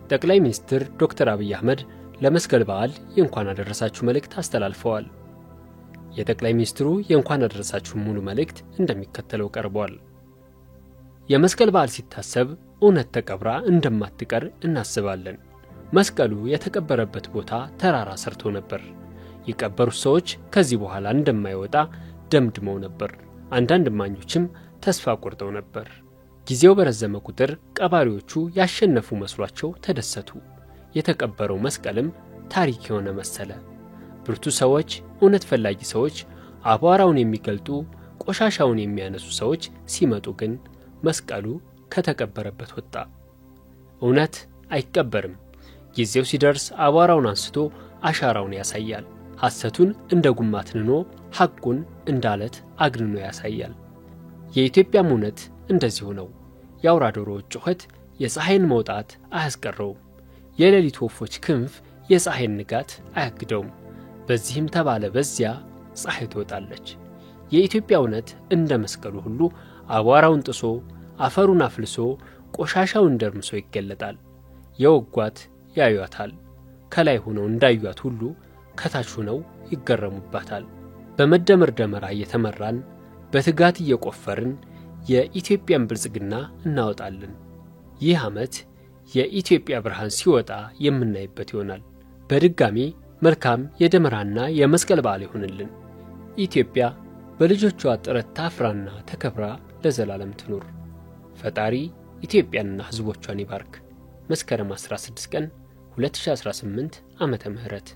ጠቅላይ ሚኒስትር ዶክተር አብይ አህመድ ለመስቀል በዓል የእንኳን አደረሳችሁ መልእክት አስተላልፈዋል። የጠቅላይ ሚኒስትሩ የእንኳን አደረሳችሁ ሙሉ መልእክት እንደሚከተለው ቀርቧል። የመስቀል በዓል ሲታሰብ እውነት ተቀብራ እንደማትቀር እናስባለን። መስቀሉ የተቀበረበት ቦታ ተራራ ሰርቶ ነበር። የቀበሩት ሰዎች ከዚህ በኋላ እንደማይወጣ ደምድመው ነበር። አንዳንድ ማኞችም ተስፋ ቆርጠው ነበር። ጊዜው በረዘመ ቁጥር ቀባሪዎቹ ያሸነፉ መስሏቸው ተደሰቱ። የተቀበረው መስቀልም ታሪክ የሆነ መሰለ። ብርቱ ሰዎች፣ እውነት ፈላጊ ሰዎች፣ አቧራውን የሚገልጡ ቆሻሻውን የሚያነሱ ሰዎች ሲመጡ ግን መስቀሉ ከተቀበረበት ወጣ። እውነት አይቀበርም። ጊዜው ሲደርስ አቧራውን አንስቶ አሻራውን ያሳያል። ሐሰቱን እንደ ጉማት ንኖ ሐቁን እንዳለት አግንኖ ያሳያል። የኢትዮጵያም እውነት እንደዚሁ ነው። የአውራ ዶሮዎች ጩኸት የፀሐይን መውጣት አያስቀረውም። የሌሊት ወፎች ክንፍ የፀሐይን ንጋት አያግደውም። በዚህም ተባለ በዚያ ፀሐይ ትወጣለች። የኢትዮጵያ እውነት እንደ መስቀሉ ሁሉ አቧራውን ጥሶ አፈሩን አፍልሶ ቆሻሻውን ደርምሶ ይገለጣል። የወጓት ያዩአታል። ከላይ ሆነው እንዳዩአት ሁሉ ከታች ሆነው ይገረሙባታል። በመደመር ደመራ እየተመራን በትጋት እየቆፈርን የኢትዮጵያን ብልጽግና እናወጣለን። ይህ ዓመት የኢትዮጵያ ብርሃን ሲወጣ የምናይበት ይሆናል። በድጋሚ መልካም የደመራና የመስቀል በዓል ይሁንልን። ኢትዮጵያ በልጆቿ ጥረት ታፍራና ተከብራ ለዘላለም ትኑር። ፈጣሪ ኢትዮጵያንና ሕዝቦቿን ይባርክ። መስከረም 16 ቀን 2018 ዓመተ ምህረት